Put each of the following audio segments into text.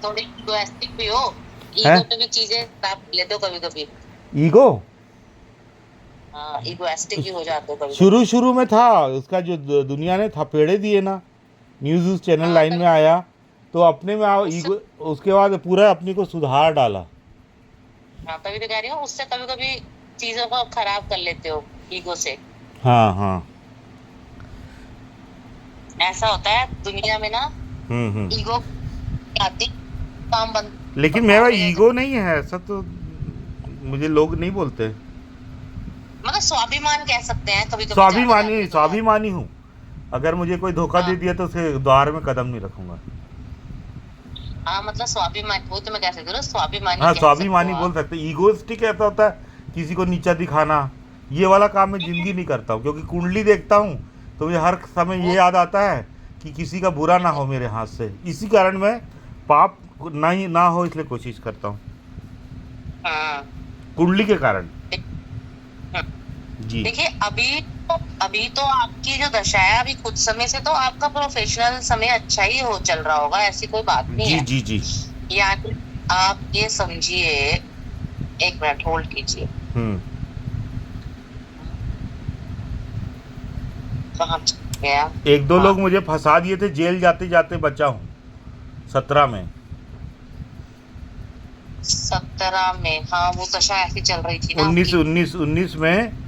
थोड़ी इगोइस्टिक भी हो, हैं। ईगो पे भी चीजें खराब कर लेते हो कभी कभी। ईगो हाँ, इगोइस्टिक भी हो जाते हो कभी कभी। शुरू शुरू में था उसका, जो दुनिया ने थपेड़े दिए ना, न्यूज़ उस चैनल हाँ लाइन में कभी, आया, तो अपने में आओ उससे, ईगो। उसके बाद पूरा अपने को सुधार डाला। हाँ तभी तो कह रही हूँ, उससे कभी कभी चीजों को खराब कर लेते हो ईगो से। हाँ हाँ। ऐसा होता है दुनिया में ना, हम्म। ईगो आती, काम बंद, लेकिन मेरा आगे ईगो नहीं है ऐसा तो, मुझे लोग नहीं बोलते। मतलब स्वाभिमान कह सकते हैं, कभी कभी ज्यादा स्वाभिमानी जाके तो है। स्वाभिमानी हूँ। अगर मुझे कोई धोखा दे हाँ दिया तो उसे द्वार में कदम नहीं रखूंगा। हाँ, मतलब स्वाभिमान, वो तो मैं कह सकती हूँ ना, स्वाभिमानी हाँ, कह सकते हो स्वाभिमानी बोल आप। सकते। ईगोइस्टिक ऐसा होता है किसी को नीचा दिखाना, ये वाला काम मैं जिंदगी नहीं करता हूँ, क्योंकि कुंडली देखता हूँ तो मुझे हर समय ये वो याद आता है कि किसी का बुरा ना हो मेरे हाथ से। इसी कारण मैं पाप ना हो इसलिए कोशिश करता हूँ, हाँ। कुंडली के कारण। जी। देखिए अभी तो आपकी जो दशा है, अभी कुछ समय से तो आपका प्रोफेशनल समय अच्छा ही हो चल रहा होगा, ऐसी कोई बात नहीं जी है। जी जी। यानी आप ये समझिए, एक मिनट होल्ड कीजिए। हम्म। कहाँ चला गया? एक दो हाँ, लोग मुझे फंसा दिए थे, जेल जाते जाते बचा हूँ 17 में। 17 में, हाँ वो दशा ऐसी चल रही थी ना उन्नीस आपकी। उन्नीस उन्नीस में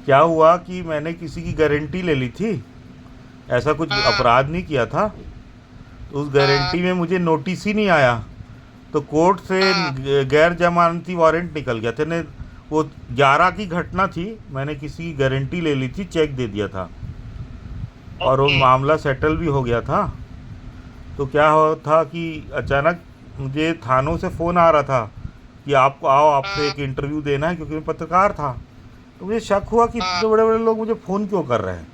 क्या हुआ कि मैंने किसी की गारंटी ले ली थी, ऐसा कुछ हाँ अपराध नहीं किया था। तो उस हाँ गारंटी में मुझे नोटिस ही नहीं आया, तो कोर्ट से हाँ। गैर जमानती वारंट निकल गया था ने। वो 11 की घटना थी, मैंने किसी की गारंटी ले ली थी, चेक दे दिया था, और वो ओके। मामला सेटल भी हो गया था। तो क्या हो था कि अचानक मुझे थानों से फ़ोन आ रहा था कि आपको आओ, आपसे हाँ एक इंटरव्यू देना है, क्योंकि मैं पत्रकार था। तो मुझे शक हुआ कि हाँ इतने बड़े बड़े लोग मुझे फ़ोन क्यों कर रहे हैं।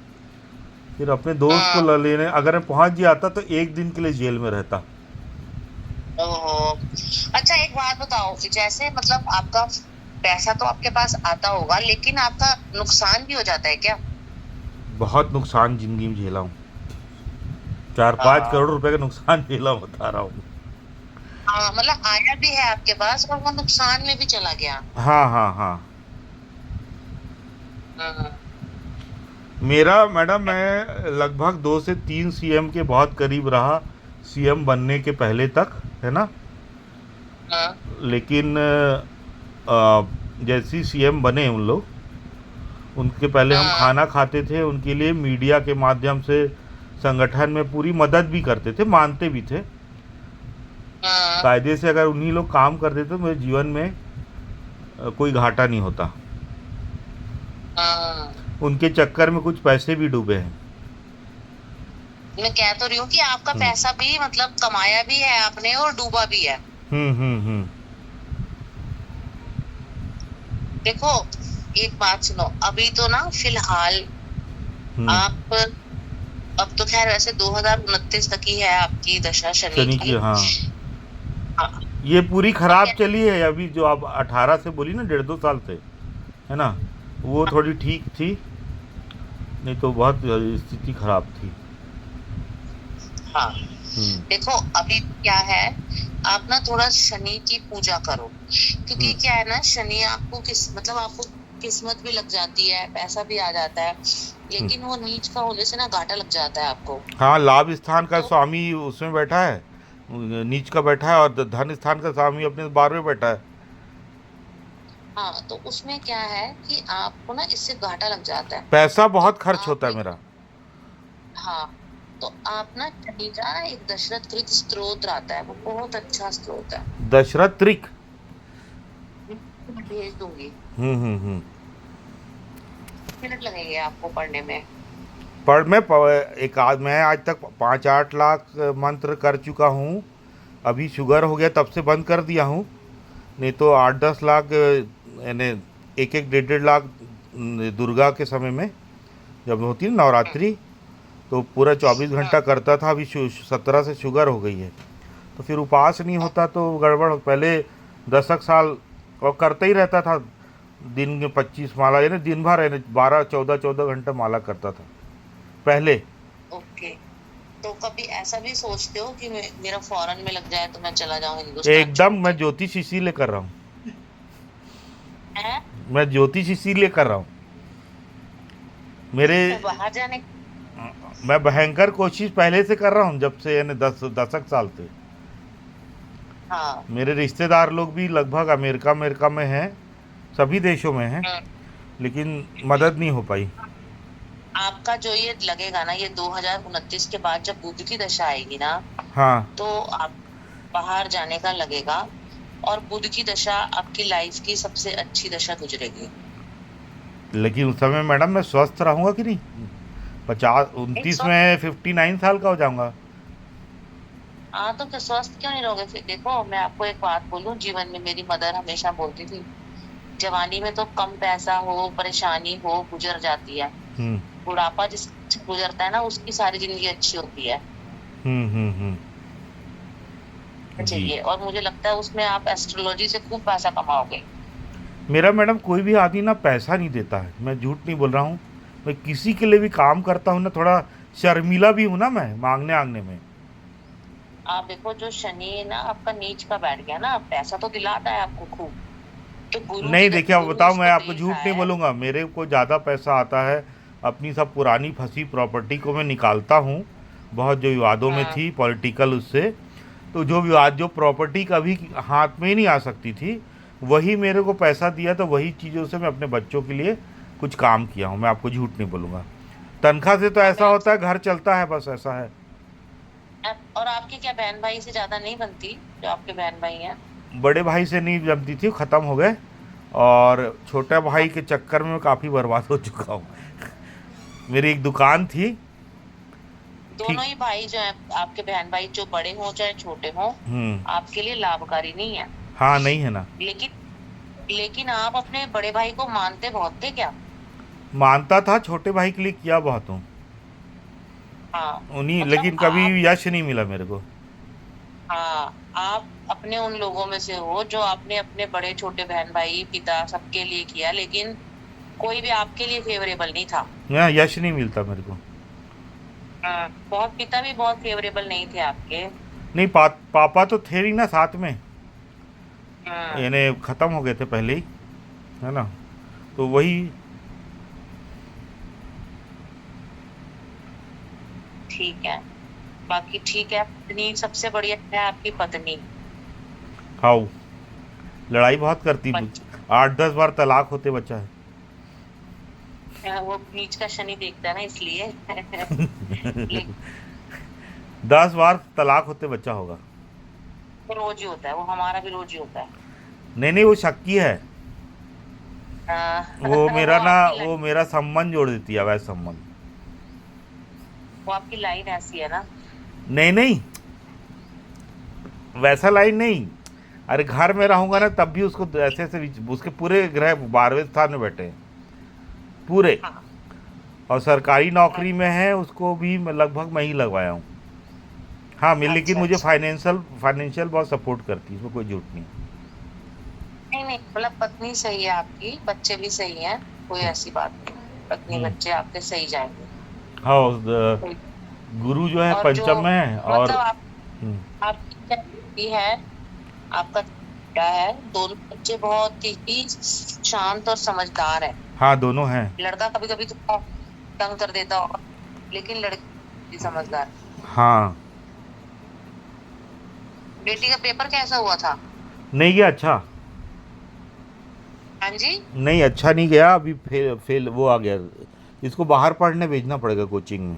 फिर अपने दोस्त को हाँ। लेने अगर मैं पहुंच जाता तो एक दिन के लिए जेल में रहता। ओहो। अच्छा एक बात बताओ, जैसे मतलब आपका पैसा तो आपके पास आता होगा, लेकिन आपका नुकसान भी हो जाता है क्या? बहुत नुकसान ज़िंदगी में झेला हूँ, 4-5 करोड़ हाँ रुपए का नुकसान झेला हूँ, बता रहा हूँ। हाँ, मतलब आया भी है आपके पास और वो नुकसान में भी चला गया। हाँ हाँ हाँ। हाँ मेरा मैडम, मैं लगभग 2 से 3 सीएम के बहुत करीब रहा, सीएम बनने के पहले तक, है ना। हाँ लेकिन जैसी सीएम बने उन लोग, उनके पहले हम हाँ खाना खाते थे, उनके लिए मीडिया के माध्यम से संगठन में पूरी मदद भी करते थे, मानते भी थे। हाँ कायदे से अगर उन्हीं लोग काम कर देते तो मेरे जीवन में कोई घाटा नहीं होता। हाँ। उनके चक्कर में कुछ पैसे भी डूबे हैं। मैं कह तो रही हूँ कि आपका हम्म पैसा भी मतलब कमाया भी है आपने और डूबा भी है। हम्म। देखो एक बात सुनो, अभी तो ना फिलहाल हम्म। आप, अब तो खैर वैसे 2029 तक ही है आपकी दशा शनि शनि की, की। हाँ। हाँ, ये पूरी अब खराब क्या, चली है अभी, जो आप 18 से बोली ना, 1.5-2 साल से, है ना, वो थोड़ी ठीक थी, नहीं तो बहुत स्थिति खराब थी। हाँ हम्म देखो अभी क्या है, आप ना थोड़ा शनि की पूजा करो, क्योंकि हम्म क्या है ना, शनि आपको मतलब आपको किस्मत भी लग जाती है, पैसा भी आ जाता है, हम्म। लेकिन वो नीच का होने से ना घाटा लग जाता है आपको। हाँ, लाभ स्थान का तो स्वामी उसमें बैठा है, नीच का बैठा है, और धन स्थान का स्वामी अपने 12वें बैठा है। हाँ, तो उसमें क्या है कि आपको ना इससे घाटा लग जाता है। पैसा तो बहुत खर्च आप होता है एक, मेरा। हाँ, तो आप ना शनि का एक दशरथ कृत स्तोत्र आता है, वो बहुत अच्छा स्तोत्र है। दशरथ त्रिक। मैं भेज दूंगी, हम्म। 2 मिनट लगेंगे आपको पढ़ने में। पर मैं आज तक 5-8 लाख मंत्र कर चुका हूँ। अभी शुगर हो गया तब से बंद कर दिया हूँ, नहीं तो 8-10 लाख, यानी 1-1 1.5 1.5 लाख दुर्गा के समय में, जब होती है ना हम्म, नवरात्रि, तो पूरा 24 घंटा हाँ करता था। अभी 17 से शुगर हो गई है, तो फिर उपवास नहीं होता तो गड़बड़। पहले 10 साल और करता ही रहता था, दिन में 25 माला, यानी दिन भर, यानी 12-14 14 घंटा माला करता था पहले। ओके। तो कभी ऐसा भी सोचते हो कि मेरा फॉरेन में लग जाए तो मैं चला जाऊं हिंदुस्तान एकदम, छोड़ मैं के? ज्योतिष इसीलिए कर रहा हूँ। हैं? मैं ज्योतिष इसीलिए कर रहा हूँ। मेरे बाहर जाने? मैं भयंकर कोशिश पहले से कर रहा हूँ, जब से यानी 10 साल से। हाँ। मेरे रिश्तेदार लोग भी लगभग अमेरिका अमेरिका में हैं, सभी देशों में हैं, हम्म। लेकिन मदद नहीं हो पाई। आपका जो ये लगेगा ना, ये 2029 के बाद जब बुध की दशा आएगी ना, हाँ, तो आप बाहर जाने का लगेगा। और बुध की दशा आपकी लाइफ की सबसे अच्छी दशा गुजरेगी। लेकिन उस समय मैडम मैं स्वस्थ रहूँगा कि नहीं? 29 स्वस्थ? में 59 साल का हो जाऊँगा। हाँ, तो फिर स्वस्थ क्यों नहीं रहोगे? फिर देखो, मैं आपको एक बात बोलूं, जीवन में मेरी मदर हमेशा बोलती थी, जवानी में तो कम पैसा हो, परेशानी हो, गुजर जाती है। हम्म बुढ़ापा जिस गुजरता है ना, उसकी सारी जिंदगी अच्छी होती है। हम्म। जी। चाहिए, और मुझे लगता है उसमें आप एस्ट्रोलॉजी से खूब पैसा कमाओगे। मेरा मैडम कोई भी आदमी ना पैसा नहीं देता है, मैं झूठ नहीं बोल रहा हूँ। मैं किसी के लिए भी काम करता हूँ ना, थोड़ा शर्मीला भी हूँ ना मैं मांगने आंगने में। आप देखो, जो शनि है ना आपका नीच का बैठ गया ना, पैसा तो दिलाता है आपको खूब। तो नहीं देखिए, अब गुरु बताओ, मैं उसको आपको देख रहा झूठ नहीं है। बोलूँगा, मेरे को ज़्यादा पैसा आता है। अपनी सब पुरानी फंसी प्रॉपर्टी को मैं निकालता हूँ, बहुत जो विवादों में हाँ। थी पॉलिटिकल, उससे। तो जो विवाद, जो प्रॉपर्टी कभी हाथ में ही नहीं आ सकती थी, वही मेरे को पैसा दिया, तो वही चीज़ों से मैं अपने बच्चों के लिए कुछ काम किया हूँ। मैं आपको झूठ नहीं बोलूँगा। तनख्वाह से तो हाँ, ऐसा होता है, घर चलता है, बस ऐसा है। और आपकी क्या बहन भाई से ज्यादा नहीं बनती, जो आपके बहन भाई हैं? बड़े भाई से नहीं जमती थी, ख़त्म हो गए। और छोटे भाई के चक्कर में मैं काफ़ी बर्बाद हो चुका हूँ। मेरी एक दुकान थी। ठीक। दोनों ही भाई जो है आपके, बहन भाई, जो बड़े हों चाहे छोटे हों, आपके लिए लाभकारी नहीं है। हाँ, नहीं है ना। लेकिन लेकिन आप अपने बड़े भाई को मानते बहुत थे क्या? मानता था, छोटे भाई के लिए किया बहुत हूँ हाँ। उन्हीं, मतलब लेकिन कभी आप, यश नहीं मिला मेरे को। हाँ, आप अपने उन लोगों में से हो जो आपने अपने बड़े छोटे बहन भाई पिता सबके लिए किया, लेकिन कोई भी आपके लिए फेवरेबल नहीं था। यहाँ यश नहीं मिलता मेरे को। हाँ, बहुत पिता भी बहुत फेवरेबल नहीं थे आपके। नहीं, पापा तो थे ही ना साथ में, हाँ। यानी ख़त्म हो गए थे पहले ही, है ना। तो वही। ठीक है। बाकी ठीक है, पत्नी सबसे बढ़िया है आपकी पत्नी। हाउ, लड़ाई बहुत करती। बच 8-10 बार तलाक होते बच्चा है। वो नीच का शनि देखता है ना, इसलिए। लेकिन 10 बार तलाक होते बच्चा होगा। वो रोज ही होता है, वो हमारा भी रोज ही होता है। नहीं नहीं, वो शक्की है। वो वो मेरा ना, आपकी वो मेरा संबंध जोड़ देती है, अवैध संबंध। वो आपकी लाइन ऐसी है ना। नहीं नहीं, वैसा लाइन नहीं। अरे घर में रहूंगा ना, तब भी उसको ऐसे ऐसे उसके पूरे ग्रह 12वें स्थान में बैठे हैं, पूरे। हाँ। और सरकारी हाँ, नौकरी में है, उसको भी मैं लगभग मैं ही लगवाया हूँ। हाँ, मैं, लेकिन अच्छा मुझे अच्छा। फाइनेंशियल बहुत सपोर्ट करती है, इसमें कोई झूठ नहीं। नहीं नहीं, मतलब पत्नी सही है आपकी, बच्चे भी सही हैं, कोई ऐसी बात नहीं। पत्नी हम्म। बच्चे आपके सही जाएंगे। हाँ, कोई- गुरु जो है और जो, पंचम में है, और मतलब आप, हम्म, आपकी क्या बेटी है, आपका बेटा है, दोनों बच्चे बहुत ही शांत और समझदार है। हाँ, दोनों हैं। लड़का कभी कभी तो तंग कर देता होगा, लेकिन लड़की समझदार। हाँ। बेटी का पेपर कैसा हुआ था? नहीं गया अच्छा। हाँ जी। नहीं, अच्छा नहीं गया, अभी फेल फेल वो आ गया। इसको बाहर पढ़ने भेजना पड़ेगा, कोचिंग में।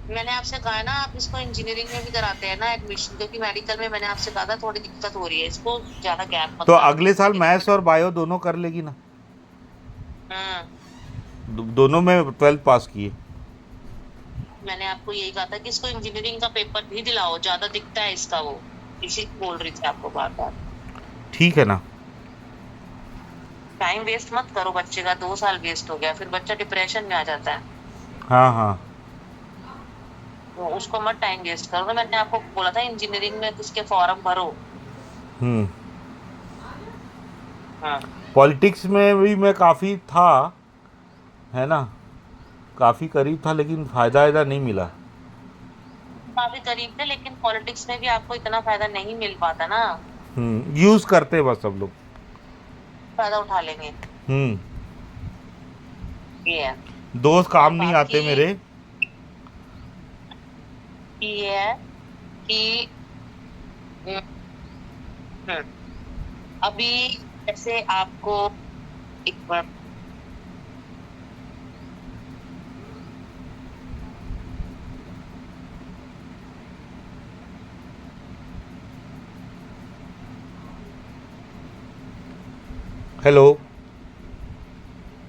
मैंने आपसे कहा है ना, आप इसको इंजीनियरिंग में भी कराते हैं ना एडमिशन, क्योंकि मेडिकल में मैंने आपसे कहा था थोड़ी दिक्कत हो रही है, इसको ज्यादा गैप मत तो डालो अगले साल इसके मैथ्स बीच और बायो दोनों कर लेगी ना। में। दोनों में 12th पास किए। मैंने आपको यही कहा था कि इसको इंजीनियरिंग का पेपर भी दिलाओ, ज्यादा दिखता है इसका वो, इसी बोल रही थी आपको बार बार। ठीक है ना। टाइम वेस्ट मत करो बच्चे का, 2 साल वेस्ट हो गया, फिर बच्चा डिप्रेशन में आ जाता है। हाँ हाँ। तो उसको मत टाइम वेस्ट करो। तो मैंने आपको बोला था इंजीनियरिंग में किसके फॉर्म भरो। हम्म। हाँ। पॉलिटिक्स में भी मैं काफ़ी था, है ना, काफ़ी करीब था, लेकिन फ़ायदा नहीं मिला। काफी करीब थे, लेकिन पॉलिटिक्स में भी आपको इतना फायदा नहीं मिल पाता ना, यूज करते हैं बस सब लोग। फायदा उठा लेंगे, हम्म। ये है। दोस्त और काम नहीं आते बाकी मेरे। ये है कि हम्म, हम्म, अभी जैसे आपको एक बार हेलो।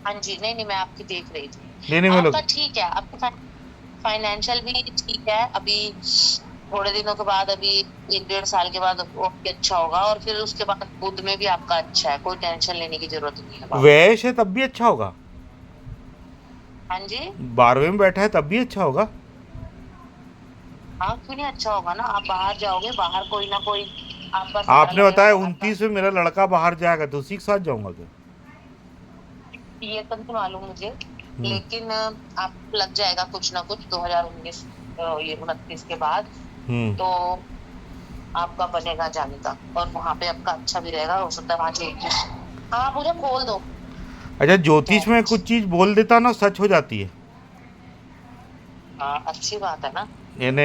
हाँ जी, नहीं नहीं, मैं आपकी देख रही थी। नहीं नहीं, मैं आपका लोग ठीक है, आपका फाइनेंशियल भी ठीक है। अभी थोड़े दिनों के बाद, अभी 1-1.5 साल के बाद वो भी अच्छा होगा, और फिर उसके बाद बुध में भी आपका अच्छा है, कोई टेंशन लेने की जरूरत नहीं है बाबू। वैश है तब भी अच्छा होगा। हाँ जी, 12वें में बैठा है तब भी अच्छा होगा। हाँ क्यों नहीं अच्छा होगा ना। आप बाहर जाओगे, बाहर कोई ना कोई आपका सहारा आपने लगेगा बताया बाहर का। 29 में मेरा लड़का बाहर जाएगा तो उसी के साथ जाऊंगा क्या? ये तो नहीं मालूम मुझे, हम्म। लेकिन आप लग जाएगा कुछ ना कुछ 2019, ये 29 के बाद। हम्म। तो आपका बनेगा जाने का, और वहां पे आपका अच्छा भी रहेगा, हो सकता है वहां ज्योतिष। हाँ, आप मुझे खोल दो। अच्छा, तो ज्योतिष में कुछ चीज बोल देता ना सच हो जाती है। हाँ, अच्छी बात है ना। यानी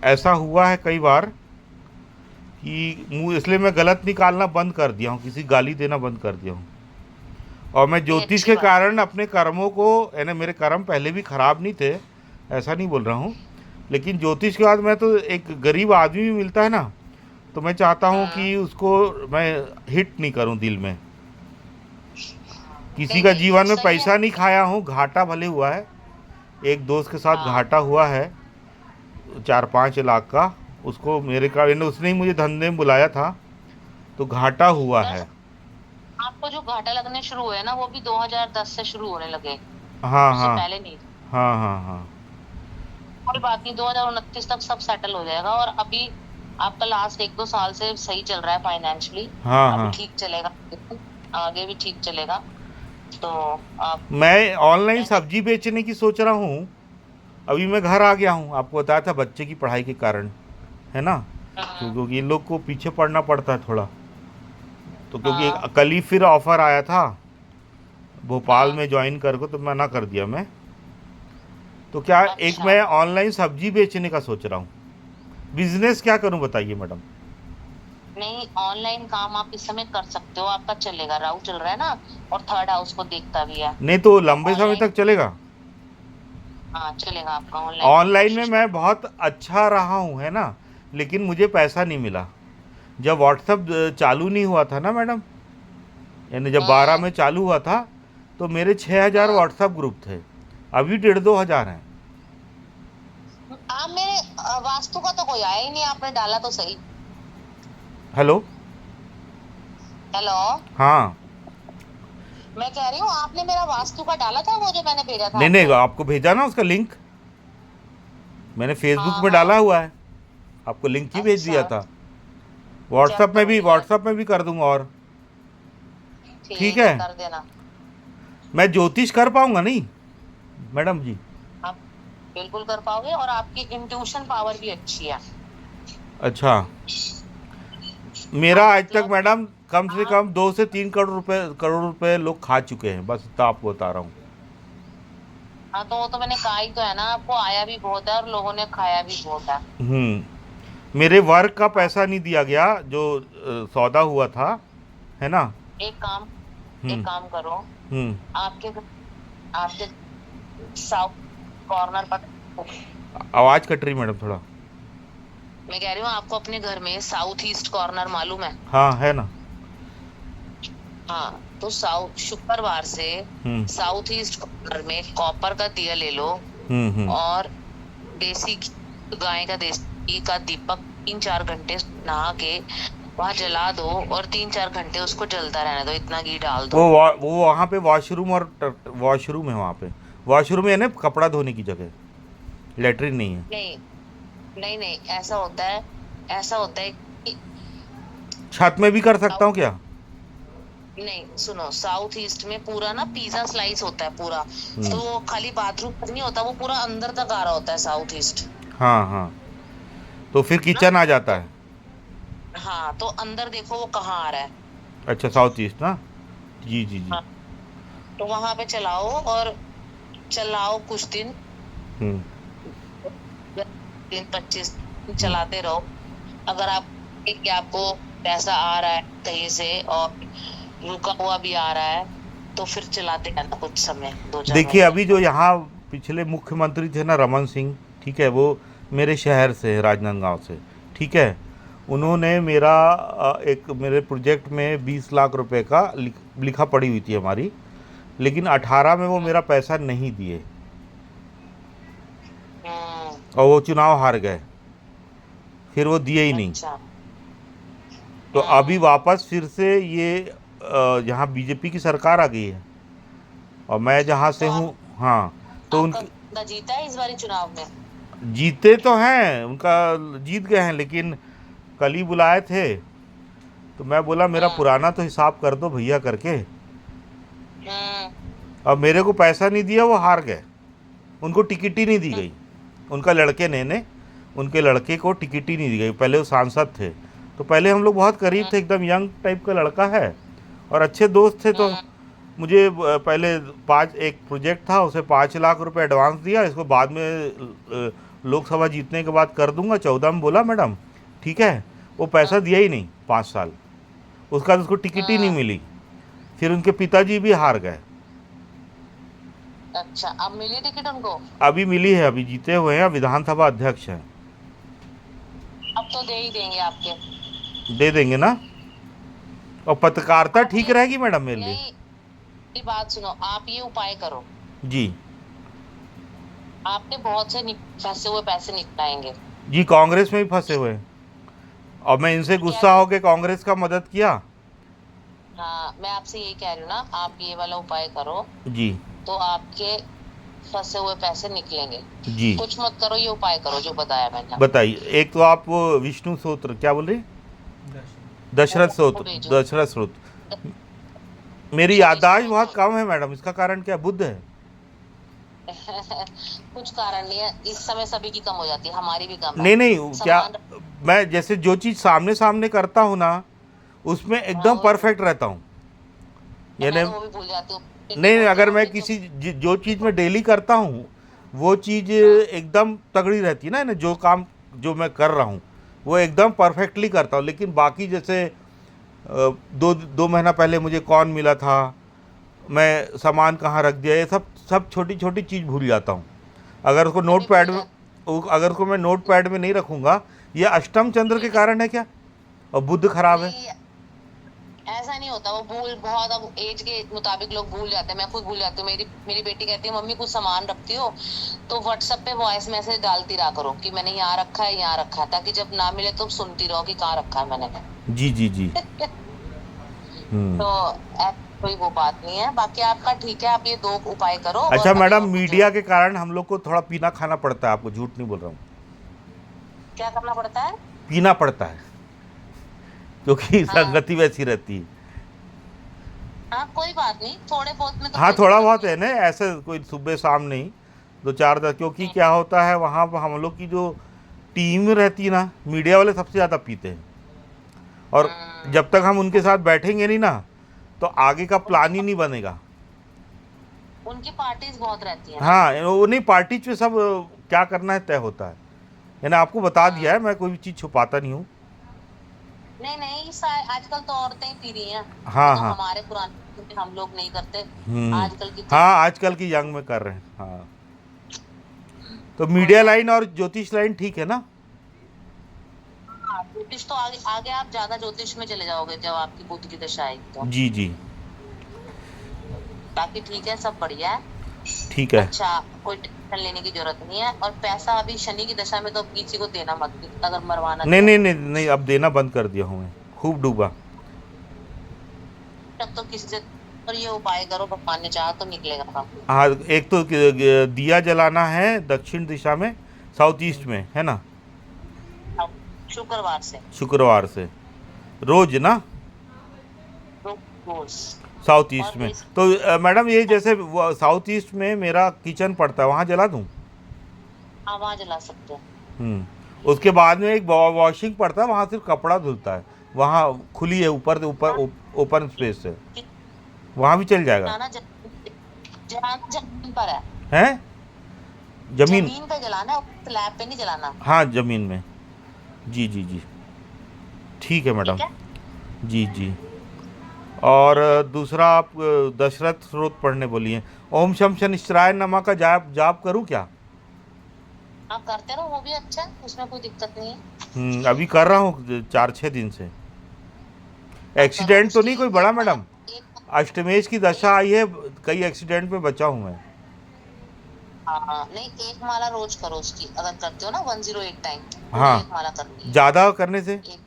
ऐसा हुआ है कई बार कि मुंह, इसलिए मैं गलत निकालना बंद कर दिया हूँ, किसी गाली देना बंद कर दिया हूँ। और मैं नहीं, ज्योतिष अच्छी के बात है। कारण अपने कर्मों को, यानी मेरे कर्म पहले भी खराब नहीं थे, ऐसा नहीं बोल रहा हूँ, लेकिन ज्योतिष के बाद मैं तो एक गरीब आदमी भी मिलता है ना, तो मैं चाहता हूँ हाँ, कि उसको मैं हिट नहीं करूँ दिल में। किसी नहीं का नहीं, जीवन में सही है। पैसा नहीं खाया हूँ, घाटा भले हुआ है। एक दोस्त के साथ हाँ, घाटा हुआ है 4-5 लाख का। उसको मेरे का, यानी उसने ही मुझे धंधे में बुलाया था, तो घाटा हुआ दस है। आपको जो घाटा लगने शुरू हुए ना, वो भी 2010 से शुरू होने लगे, हाँ उससे हाँ पहले नहीं। हाँ हाँ हाँ। कोई बात नहीं, 2029 तक सब सेटल हो जाएगा। और अभी आपका लास्ट 1-2 साल से सही चल रहा है फाइनेंशियली, हाँ अभी हाँ। ठीक चलेगा, आगे भी ठीक चलेगा। तो आप मैं ऑनलाइन टेंशन। सब्जी बेचने की सोच रहा हूँ। अभी मैं घर आ गया हूँ, आपको बताया था बच्चे की पढ़ाई के कारण, है ना। क्योंकि इन लोग को पीछे पड़ना पड़ता है थोड़ा। तो क्योंकि हाँ कल ही फिर ऑफ़र आया था भोपाल हाँ, में ज्वाइन कर को, तो मना कर दिया मैं। तो क्या एक अच्छा। मैं ऑनलाइन सब्जी बेचने का सोच रहा हूँ। बिजनेस क्या करूँ बताइए मैडम। नहीं, ऑनलाइन काम आप इस समय कर सकते हो, आपका चलेगा, राहु चल रहा है ना, और थर्ड हाउस को देखता भी है। नहीं तो तो लंबे समय ऑनलाइन, तक चलेगा। हाँ चलेगा, आपका ऑनलाइन की ऑनलाइन में कोशिश मैं करो। बहुत अच्छा रहा हूँ, है ना, लेकिन मुझे पैसा नहीं मिला। जब व्हाट्सअप चालू नहीं हुआ था ना मैडम, यानी जब 12 हम्म में चालू हुआ था, तो मेरे 6,000 हम्म। व्हाट्सअप ग्रुप थे। अभी 1,500-2,000 हैं। आप मेरे वास्तु का तो कोई आया ही नहीं, आपने डाला तो सही। हेलो। हेलो, हाँ। मैं कह रही हूँ, आपने मेरा वास्तु का डाला था, वो जो मैंने भेजा था नहीं नहीं, आपको। आपको भेजा ना उसका लिंक, मैंने फेसबुक हाँ में डाला हाँ, हुआ है, आपको लिंक ही भेज दिया अच्छा, था। चेक करूंगी मैं। व्हाट्सअप में भी कर दूंगा। और ठीक ठीक है, है। कर देना। मैं ज्योतिष कर पाऊंगा नहीं मैडम जी? आप बिल्कुल कर पाओगे, और आपकी इंट्यूशन पावर भी अच्छी है। अच्छा। मेरा आप आज तक मतलब, मैडम कम से आप, कम 2 से 3 करोड़ रुपए लोग खा चुके हैं, बस इतना आपको बता रहा हूँ। हाँ तो वो तो मैंने कहा ही तो है ना आपको, आया भी बहुत है और लोगों ने खाया भी बहुत है। मेरे वर्क का आप पैसा नहीं दिया गया जो सौदा हुआ था, है ना। एक काम एक हम्म। काम करो। हम्म। आपके आपके साउथ कॉर्नर पर, आवाज़ कट रही मैडम थोड़ा। मैं कह रही हूँ, आपको अपने घर में साउथ ईस्ट कॉर्नर मालूम है? हाँ है ना। हाँ, तो साउथ शुक्रवार से हम्म। साउथ ईस्ट कॉर्नर में कॉपर का दिया ले लो, हम्म। और देसी गाय का देसी घी का दीपक 3-4 घंटे नहा के वहां जला दो, और 3-4 घंटे उसको जलता रहने दो, इतना घी डाल दो। वो वहाँ पे वॉशरूम और वॉशरूम है वहाँ पे। वॉशरूम है ना, कपड़ा धोने की जगह, लेटरिन नहीं है। नहीं नहीं नहीं, ऐसा होता है कि छत में भी कर सकता हूँ क्या? नहीं, सुनो, साउथ ईस्ट में पूरा ना पिज्जा स्लाइस होता है पूरा, हम्म। तो वो खाली बाथरूम तक नहीं होता, वो पूरा अंदर तक आ रहा होता है साउथ ईस्ट। हाँ हाँ। तो फिर ना। किचन आ जाता है। हाँ, तो अंदर देखो वो कहाँ आ रहा है। अच्छा, साउथ ईस्ट ना। जी जी जी। हाँ, तो वहां पे चलाओ, और चलाओ कुछ दिन, हम्म 20 25 दिन हम्म। चलाते रहो। अगर आप कि आपको पैसा आ रहा है कहीं से, और रुका हुआ भी आ रहा है, तो फिर चलाते रहना कुछ समय, 2 4 देखिए, महीने अभी जो यहाँ पिछले मुख्यमंत्री थे ना, रमन सिंह, ठीक है, वो मेरे शहर से है, राजनांदगांव से, ठीक है। उन्होंने मेरा एक मेरे प्रोजेक्ट में 20 लाख रुपए का लिखा पड़ी हुई थी हमारी, लेकिन 18 में वो हम्म मेरा पैसा नहीं दिए, हम्म, और वो चुनाव हार गए, फिर वो दिए ही नहीं। अच्छा। तो अभी हम्म, वापस फिर से ये यहाँ बीजेपी की सरकार आ गई है, और मैं जहाँ तो से हूँ, हाँ, तो आपका उनके बंदा जीता है इस बारी चुनाव में? जीते तो हैं, उनका जीत गए हैं, लेकिन कल ही बुलाए थे, तो मैं बोला मेरा हम्म पुराना तो हिसाब कर दो भैया करके। हम्म अब मेरे को पैसा नहीं दिया, वो हार गए, उनको टिकट ही नहीं दी हम्म गई। उनका लड़के ने उनके लड़के को टिकट ही नहीं दी गई। पहले वो सांसद थे, तो पहले हम लोग बहुत करीब थे, एकदम यंग टाइप का लड़का है, और अच्छे दोस्त थे। तो हम्म मुझे पहले पाँच एक प्रोजेक्ट था, उसे 5 लाख रुपए एडवांस दिया, इसको बाद में लोकसभा जीतने के बाद कर दूंगा, 14 में बोला मैडम, ठीक है। वो पैसा दिया ही नहीं 5 साल, उसका तो उसको टिकट ही नहीं हम्म, मिली। फिर उनके पिताजी भी हार गए। अच्छा, अब मिली टिकट उनको? अभी मिली है, अभी जीते हुए हैं, विधानसभा अध्यक्ष हैं। अब तो दे ही देंगे आपके। दे देंगे ना। और पत्रकारिता आप ठीक ये, रहेगी मैडम मेरे लिए। नहीं, मेरी बात सुनो, आप ये उपाय करो। जी आपके बहुत से फंसे हुए पैसे निकल आएंगे। जी, कांग्रेस में भी फंसे हुए हैं, और मैं इनसे क्या गुस्सा कर, होकर कांग्रेस का मदद किया। हाँ, मैं आपसे यही कह रही हूँ ना, आप ये वाला उपाय करो, जी तो आपके फंसे हुए पैसे निकलेंगे। जी, कुछ मत करो, ये उपाय करो जो बताया मैंने आपको। बताइए। एक तो आप वो विष्णु सूत्र क्या बोल रहे हैं? दशरथ वो सूत्र, भेजो। दशरथ सूत्र। मेरी ये भेजो याददाश्त मेरे बहुत को। कम है मैडम, इसका कारण क्या? बुद्ध है। कुछ कारण नहीं है, इस समय सभी की कम हो जाती है, हमारी भी कम है। नहीं नहीं, क्या, सामान, मैं जैसे जो चीज़ सामने सामने करता हूँ ना, उसमें हाँ एकदम वो, परफेक्ट रहता हूँ। मैं यानी तो वो भी भूल जाती हूँ, टिकट नहीं, होती है अगर वो मैं भेजो। किसी जो चीज़ में डेली करता हूँ, वो चीज़ हाँ, एकदम तगड़ी रहती है ना, जो काम जो मैं कर रहा हूँ वो एकदम परफेक्टली करता हूँ। लेकिन बाकी जैसे दो दो महीना पहले मुझे कौन मिला था, मैं सामान कहाँ रख दिया, ये सब सब छोटी छोटी चीज़ भूल जाता हूँ। अगर उसको मैं भी नोट भूल पैड में, जाती अगर उसको मैं नोट पैड में नहीं रखूँगा, ये अष्टम चंद्र के कारण है क्या, और बुद्ध खराब है। नहीं, ऐसा नहीं होता, वो भूल बहुत, अब एज के मुताबिक लोग भूल जाते हैं, मैं खुद भूल जाती हूँ। मेरी मेरी बेटी कहती है, मम्मी कुछ सामान रखती हो तो व्हाट्सएप पे वॉइस मैसेज डालती रहा करो कि मैंने यहाँ रखा है, यहाँ रखा है, ताकि जब ना मिले तो सुनती रहो कि कहाँ रखा है मैंने। जी जी जी। हम्म। तो कोई वो बात नहीं है, बाकी आपका ठीक है, आप ये 2 उपाय करो, और अच्छा अभी मैडम, और कुछ मीडिया के कारण हम लोग को थोड़ा पीना खाना पड़ता है, आपको झूठ नहीं बोल रहा हूँ, क्या करना पड़ता है? पीना पड़ता है, क्योंकि हाँ संगति वैसी रहती है। हाँ, कोई बात नहीं, थोड़े बहुत में तो हाँ, कोई थोड़ा दिक्कत बहुत नहीं है है। ना, ऐसे कोई सुबह शाम नहीं, 2 4 10, क्योंकि हम्म क्या होता है वहाँ पर हम लोग की जो टीम रहती है ना, मीडिया वाले सबसे ज़्यादा पीते हैं, और हम्म, जब तक हम उनके साथ बैठेंगे नहीं ना, तो आगे का उनकी प्लान ही नहीं बनेगा। उनकी पार्टीज बहुत रहती है ना। हाँ, वो नहीं, पार्टी पे सब क्या करना है तय होता है। मैंने आपको बता दिया है, हाँ, मैं कोई भी चीज़ छुपाता नहीं हूँ। नहीं नहीं, आजकल तो औरतें ही पी रही हैं। वो हाँ तो हाँ। हमारे पुराने में हम लोग नहीं करते, आजकल की तो हाँ, आजकल की यंग में कर रहे हैं, हाँ। तो कोई मीडिया बात लाइन और ज्योतिष लाइन ठीक है ना? नहीं। हाँ, ज्योतिष तो आगे आगे आप ज्यादा ज्योतिष में चले जाओगे जब आपकी बुद्ध की दशा आएगी तो। जी जी। बाकी ठीक है, सब बढ़िया है। ठीक है। अच्छा, कोई टेंशन लेने की जरूरत नहीं है, और पैसा अभी शनि की दशा में तो किसी को देना मत, अगर मरवाना नहीं भी है नहीं तो। नहीं नहीं, अब देना बंद कर दिया हूँ मैं, खूब डूबा। तब तो किसी से, और ये उपाय करो, भगवान ने चाहा तो निकलेगा काम। हाँ, एक तो दिया जलाना है दक्षिण दिशा में, साउथ ईस्ट में है ना, अब शुक्रवार से शुक्रवार से, रोज ना, रोज। साउथ ईस्ट और में। इस, तो मैडम, ये जैसे साउथ ईस्ट में मेरा किचन पड़ता है, वहाँ जला दूँ? हाँ, वहां जला सकते हो। हम्म। उसके बाद में एक वॉशिंग पड़ता है, वहाँ सिर्फ कपड़ा धुलता है, वहाँ खुली है, ऊपर ऊपर ओपन स्पेस है, वहाँ भी चल जाएगा। जलाना जमीन पर है। हैं? जमीन? जमीन पे जलाना है, स्लैब पे नहीं जलाना। हाँ, जमीन में। जी जी जी, ठीक है मैडम। ठीक है। जी जी। और ठीक है। दूसरा आप दशरथ स्रोत पढ़ने बोलिए। ओम शम शनिश्चराय नमः का जाप जाप करूँ क्या? आप करते रहो, वो भी अच्छा है, उसमें कोई दिक्कत नहीं है। अभी कर रहा हूँ 4-6 दिन से। आप करो एक्सीडेंट तो नहीं उसकी कोई बड़ा एक माला। मैडम? एक अष्टमेश की दशा आई है, कई एक्सीडेंट में बचा हूँ मैं। हाँ नहीं, एक माला रोज करो उसकी, अगर करते हो ना 108 टाइम, पूरी हाँ, एक माला करनी है। ज़्यादा करने से? एक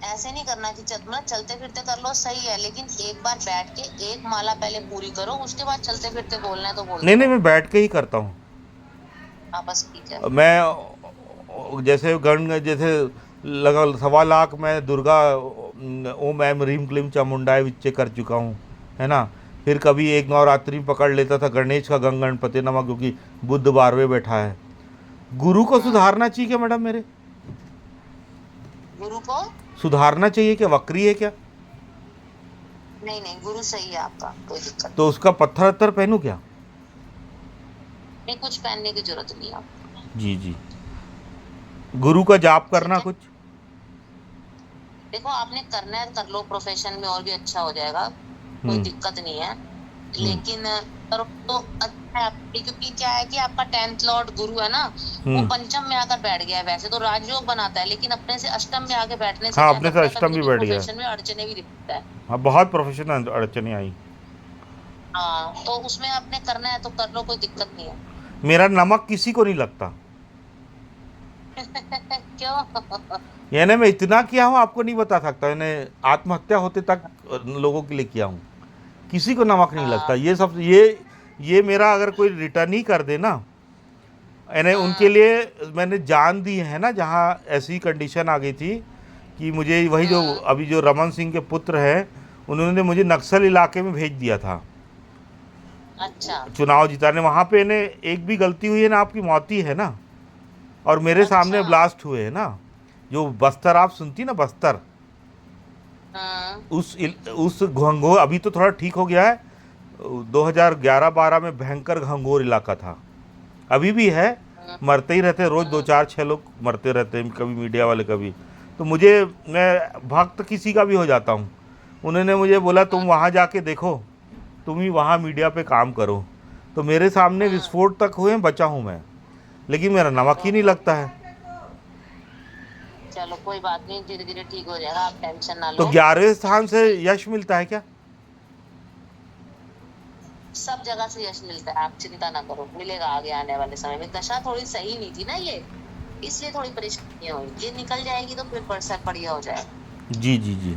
ऐसे नहीं करना कि मतलब चलते फिरते कर लो, सही है, लेकिन एक बार बैठ के एक माला पहले पूरी करो, उसके बाद चलते फिरते बोलना है तो नहीं बोलते नहीं, रहो। मैं बैठ के ही करता हूँ। हाँ बस ठीक है। जैसे जैसे लगा 1.25 लाख मैं दुर्गा ओम ऐम ह्रीम क्लीम चामुंडाय विच्चे कर चुका हूँ, है ना। फिर कभी एक नवरात्रि में पकड़ लेता था गणेश का गंग गणपति नमः, क्योंकि बुद्ध 12वें बैठा है। गुरु को हाँ, सुधारना चाहिए क्या मैडम मेरे? गुरु को सुधारना चाहिए क्या? वक्री है क्या? नहीं नहीं, गुरु सही है आपका, कोई दिक्कत तो उसका पत्थर अत्थर पहनूं क्या? नहीं, कुछ पहनने की जरूरत नहीं है आपको। जी जी। गुरु का जाप करना ठीक है। कुछ? देखो, आपने करना है कर लो, प्रोफेशन में और भी अच्छा हो जाएगा, कोई हम्म दिक्कत नहीं है। हम्म लेकिन करो तो अच्छा है आपके लिए, क्योंकि क्या है कि आपका 10th लॉर्ड गुरु है ना, वो हम्म। पंचम में आकर बैठ गया है। वैसे तो राजयोग बनाता है, लेकिन अपने से अष्टम में आके बैठने से हाँ, क्या अपने से करता है, अष्टम कभी भी कभी बैठ गया है। प्रोफेशन में अड़चने भी दिखता है। हाँ, बहुत प्रोफेशनल अड़चने आई। हाँ, तो उसमें आपने करना है तो कर लो, कोई दिक्कत नहीं है। मेरा नमक किसी को नहीं लगता। क्यों? यानी मैं इतना किया हूँ आपको नहीं बता सकता, मैंने आत्महत्या होते तक लोगों के लिए किया हूँ। किसी को नमक नहीं लगता। हाँ ये सब ये मेरा अगर कोई रिटर्न ही कर दे ना, यानी उनके हाँ लिए मैंने जान दी है ना। जहाँ ऐसी कंडीशन आ गई थी कि मुझे वही जो हाँ। अभी जो रमन सिंह के पुत्र हैं, उन्होंने मुझे नक्सल इलाके में भेज दिया था अच्छा चुनाव जिताने। वहाँ पे ने एक भी गलती हुई है ना, आपकी मौत ही है ना। और मेरे सामने अच्छा। ब्लास्ट हुए हैं ना, जो बस्तर आप सुनती ना, बस्तर, हाँ उस घंघोर, अभी तो थोड़ा ठीक हो गया है। 2011-12 में भयंकर घंघोर इलाका था, अभी भी है। हाँ मरते ही रहते, रोज़ 2-4-6 लोग मरते रहते हैं, कभी मीडिया वाले कभी। तो मैं भक्त किसी का भी हो जाता हूँ। उन्होंने मुझे बोला तुम हाँ वहाँ जाके देखो, तुम ही वहाँ मीडिया पे काम करो। तो मेरे सामने हाँ। विस्फोट तक हुए, बचा हूँ मैं, लेकिन मेरा नमक ही नहीं ओहो, लगता है। चलो कोई बात नहीं, धीरे धीरे ठीक हो जाएगा, आप टेंशन ना तो लो। 11वें स्थान से यश मिलता है क्या? सब जगह से यश मिलता है, आप चिंता ना करो, मिलेगा आगे आने वाले समय में। दशा थोड़ी सही नहीं थी ना ये, इसलिए थोड़ी परेशानियां हुई, ये निकल जाएगी तो फिर सब बढ़िया हो जाएगा। जी जी जी।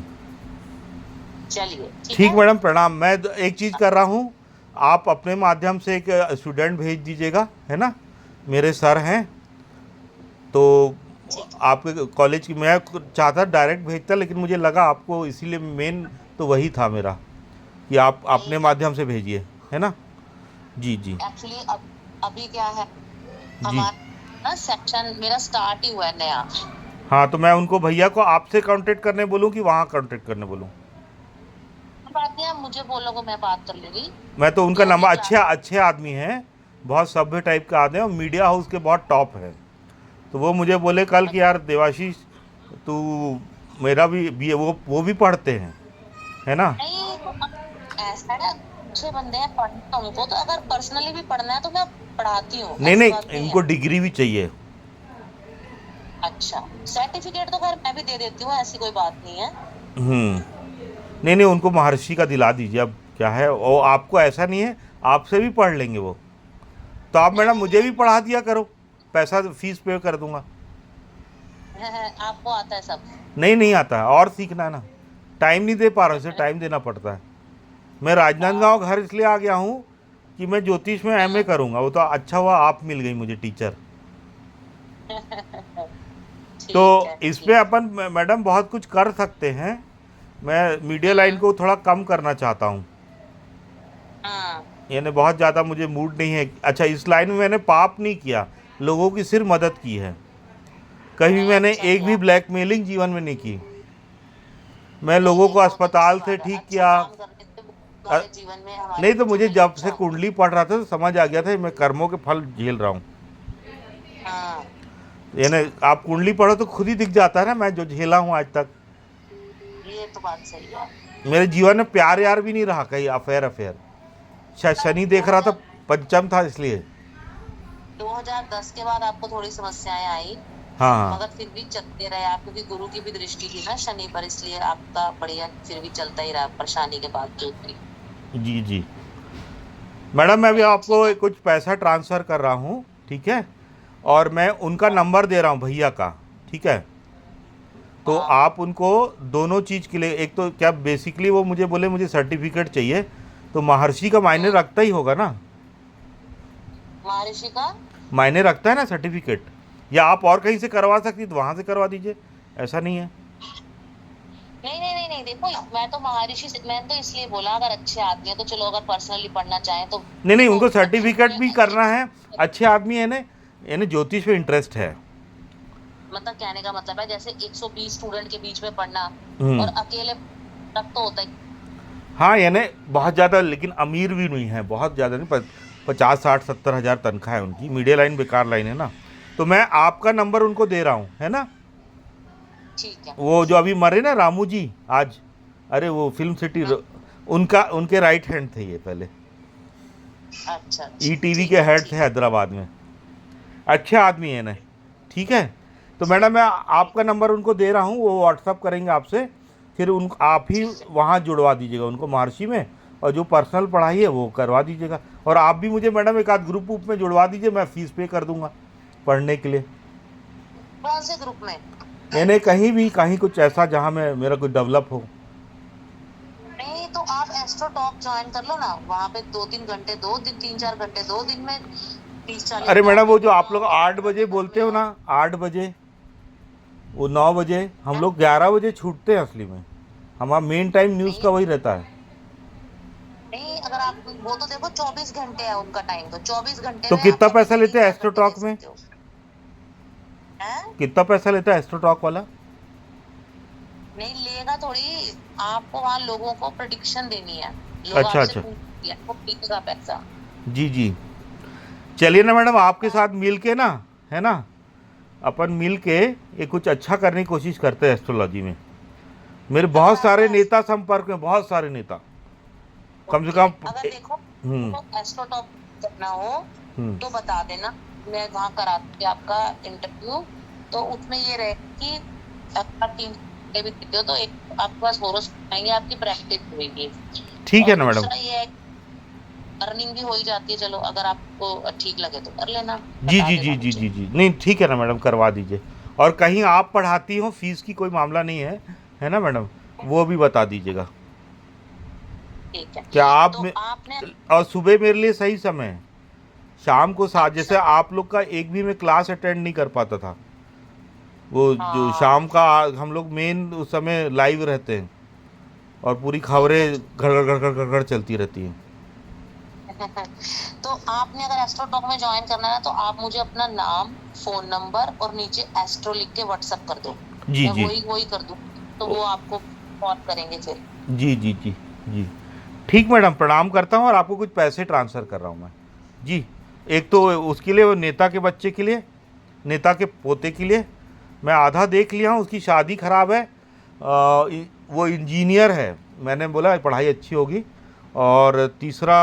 चलिए ठीक ठीक है। मैडम, प्रणाम। मैं एक चीज़ कर रहा हूँ, आप अपने माध्यम से एक स्टूडेंट भेज दीजिएगा, है ना। मेरे सर हैं, तो ठीक। आपके कॉलेज की मैं चाहता डायरेक्ट भेजता, लेकिन मुझे लगा आपको, इसीलिए मेन तो वही था मेरा कि आप नहीं, अपने माध्यम से भेजिए, है ना। जी जी एक्चुअली अभी क्या है, जी। हमारा ना सेक्शन मेरा स्टार्ट ही हुआ है नया। हाँ, तो मैं उनको भैया को आपसे कांटेक्ट करने बोलूँ कि वहाँ कांटेक्ट करने बोलूँ? बात नहीं, आप मुझे बोलोगे, मैं बात कर लूंगी। मैं तो उनका जो भी नंबर, अच्छे क्लास। अच्छे आदमी हैं, बहुत सभ्य टाइप का आदमी है, और मीडिया हाउस के बहुत टॉप है। तो वो मुझे बोले कल कि यार देवाशीष, तू मेरा भी वो भी पढ़ते हैं, है ना। नहीं तो ऐसा है, अच्छे बंदे हैं, पढ़ना उनको, तो अगर पर्सनली भी पढ़ना है तो मैं पढ़ाती हूँ, नहीं ऐसी नहीं, बात नहीं इनको है। डिग्री भी चाहिए। अच्छा, सर्टिफिकेट तो खैर मैं भी दे देती हूँ, ऐसी कोई बात नहीं है। हम्म। नहीं नहीं, उनको महर्षि का दिला दीजिए। अब क्या है, वो आपको ऐसा नहीं है, आपसे भी पढ़ लेंगे वो। तो आप नहीं मैडम नहीं मुझे भी नहीं, पढ़ा दिया करो, पैसा फीस पे कर दूंगा। आपको आता है सब। नहीं नहीं आता है, और सीखना है ना। टाइम नहीं दे पा रहा हूँ, इसे टाइम देना पड़ता है। मैं राजनांदगांव घर इसलिए आ गया हूँ कि मैं ज्योतिष में एमए करूँगा। वो तो अच्छा हुआ आप मिल गई मुझे टीचर। तो ठीक है इस पे ठीक। अपन मैडम बहुत कुछ कर सकते हैं। मैं मीडिया लाइन हम्म। को थोड़ा कम करना चाहता हूँ, हाँ यानी बहुत ज़्यादा मुझे मूड नहीं है। अच्छा, इस लाइन में मैंने पाप नहीं किया, लोगों की सिर्फ मदद की है। कभी नहीं, मैंने अच्छा एक किया। भी ब्लैकमेलिंग जीवन में नहीं की। मैं नहीं लोगों नहीं, को बहुत अच्छी अस्पताल से बात है, ठीक अच्छा किया। काम करने से अ, हमारे जीवन में हमारे नहीं तो बच्चों मुझे के लिए जब अच्छा से होता है। कुंडली पढ़ रहा था तो समझ आ गया था कि मैं कर्मों के फल झेल रहा हूँ। हाँ, यानी आप कुंडली पढ़ो तो खुद ही दिख जाता है ना, मैं जो झेला हूँ आज तक। ये तो बात सही है। मेरे जीवन में प्यार यार भी नहीं रहा, कहीं अफेयर अफेयर। शायद शनि देख रहा था, 2000 पंचम था इसलिए। 2010 के बाद आपको थोड़ी समस्याएं आई, हाँ हाँ। मगर फिर भी चलते रहे आप, क्योंकि गुरु की भी दृष्टि थी ना शनि पर, इसलिए आपका बढ़िया फिर भी चलता ही रहा परेशानी के बावजूद भी। जी जी। मैडम मैं अभी नहीं आपको ठीक है। कुछ पैसा ट्रांसफ़र कर रहा हूँ, ठीक है? और मैं उनका हाँ नंबर दे रहा हूँ भैया का, ठीक है? तो हाँ, आप उनको दोनों चीज़ के लिए, एक तो क्या बेसिकली वो मुझे बोले मुझे सर्टिफिकेट चाहिए, तो महर्षि का मायने हम्म, रखता ही होगा ना? महर्षि का। मायने रखता है ना सर्टिफिकेट? या आप और कहीं से करवा सकती तो वहाँ से करवा दीजिए, ऐसा नहीं है। नहीं नहीं नहीं नहीं, देखो मैं तो महर्षि से, मैंने तो इसलिए बोला अगर अच्छे आदमी है तो चलो, अगर पर्सनली पढ़ना चाहें तो नहीं नहीं, देखो उनको अच्छे सर्टिफिकेट में भी अच्छे, करना है। अच्छे आदमी है ना, यानी ज्योतिष में इंटरेस्ट है। मतलब कहने का मतलब है जैसे 120 स्टूडेंट के बीच में पढ़ना और हम्म। अकेले तक तो होता ही। हाँ यानी बहुत ज़्यादा, लेकिन अमीर भी नहीं है, बहुत ज़्यादा नहीं, 50 60 70 हज़ार तनख्वाह है उनकी। मीडिया लाइन बेकार लाइन है ना। तो मैं आपका नंबर उनको दे रहा हूँ, है ना? ठीक है। वो जो अभी मरे ना रामू जी आज, अरे वो फिल्म सिटी हाँ, उनका, उनके राइट हैंड थे ये पहले। अच्छा अच्छा, ईटीवी के ठीक है हेड थे ठीक है। हैदराबाद में। अच्छे आदमी है ना, ठीक है? तो मैडम मैं आपका नंबर उनको दे रहा हूँ, वो व्हाट्सअप करेंगे आपसे। फिर उन आप ही ठीक है वहाँ जुड़वा दीजिएगा उनको महर्षि में, और जो पर्सनल पढ़ाई है वो करवा दीजिएगा। और आप भी मुझे मैडम एक आध ग्रुप में जुड़वा दीजिए, मैं फ़ीस पे कर दूंगा पढ़ने के लिए। कौन से ग्रुप में? यानी कहीं भी, कहीं कुछ ऐसा जहाँ मैं मेरा कुछ डेवलप हो। नहीं तो आप एस्ट्रो टॉक ज्वाइन कर लो ना, वहां पे 2-3 घंटे, 2 दिन 3-4 घंटे, 2 दिन में 30-40 अरे हजार मैडम वो जो देखो आप वहां लोग पे 8 बजे घर बोलते में हो और ना, 8 बजे, वो 9 बजे, हम है? लोग 11 बजे छूटते हैं असली में। हमारा मेन टाइम न्यूज़ नहीं का वही रहता है। नहीं, अगर आप वो तो देखो 24 घंटे है उनका टाइम, तो 24 घंटे तो में कितना आप अभी पैसा भी लेते तीन हैं चार एस्ट्रो घंटे दे टॉक में? सकते हो। हैं? कितना पैसा लेता है एस्ट्रो टॉक वाला? नहीं लेगा थोड़ी, आपको वहां लोगों को प्रेडिक्शन देनी है, लोग अच्छा आपसे अच्छा। पूछते हैं, आपको मिलेगा पैसा। जी जी। चलिए ना मैडम, आपके हाँ, साथ मिल के ना, है ना, अपन मिल के ये कुछ अच्छा करने की कोशिश करते हैं एस्ट्रोलॉजी में। मेरे अगर बहुत सारे आपको नेता संपर्क में, बहुत सारे नेता, कम से ओके, कम अगर देखो हम्म तो एस्ट्रो टॉक करना हो हम्म। तो बता देना, मैं वहां कराती हूँ आपका इंटरव्यू। तो उसमें ये रहे कि अगर 3 घंटे भी देते हो तो एक आपके पास होरोस्कोप आएंगे, आपकी प्रैक्टिस होगी। ठीक और है ना मैडम। दूसरा ये है, अर्निंग भी हो ही जाती है, चलो अगर आपको ठीक लगे तो कर लेना, जी बता जी देना जी जी मुझे। जी जी, नहीं ठीक है ना मैडम, करवा दीजिए। और कहीं आप पढ़ाती हो, फीस की कोई मामला नहीं है ना मैडम? वो भी बता दीजिएगा। ठीक है। क्या आप तो में, आपने और सुबह मेरे लिए सही समय है, शाम को साथ, जैसे अच्छा, आप लोग का एक भी मैं क्लास अटेंड नहीं कर पाता था। वो जो हाँ शाम का, हम लोग मेन उस समय लाइव रहते हैं, और पूरी ठीक है खबरें घड़ घड़ घड़ घड़ घड़ चलती रहती हैं। तो आपने अगर एस्ट्रो टॉक में ज्वाइन करना है तो आप मुझे अपना नाम, फोन नंबर और नीचे एस्ट्रो लिख के व्हाट्सएप कर दो, जी मैं जी। वही वही कर दूँ, तो ओ, वो आपको कॉल करेंगे फिर। जी जी जी जी। ठीक मैडम, प्रणाम करता हूँ, और आपको कुछ पैसे ट्रांसफ़र कर रहा हूँ मैं। जी। एक तो उसके लिए, वो नेता के बच्चे के लिए, नेता के पोते के लिए मैं आधा देख लिया हूँ, उसकी शादी ख़राब है। वो इंजीनियर है, मैंने बोला पढ़ाई अच्छी होगी। और तीसरा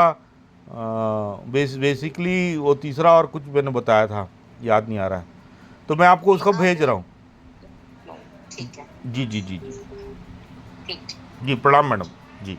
बेसिकली वो तीसरा और कुछ मैंने बताया था, याद नहीं आ रहा है। तो मैं आपको नहीं उसको भेज आपने, रहा हूँ। ठीक है, जी जी जी जी। ठीक। जी प्रणाम मैडम। जी।